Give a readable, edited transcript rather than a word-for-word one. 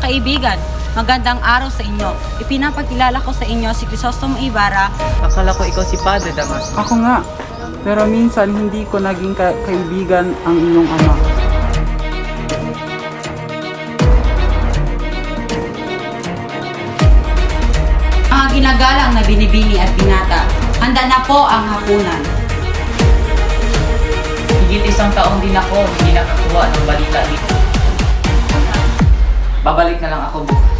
kaibigan, magandang araw sa inyo. Ipinapakilala ko sa inyo si Crisostomo Ibarra. Akala ko ikaw si Padre Damas. Ako nga, pero minsan hindi ko naging kaibigan ang iyong ama. Mga ginagalang na binibini at binata, handa na po ang hapunan. Higit isang taong din ako hindi nakakuha ng balita dito. Babalik na lang ako bukas.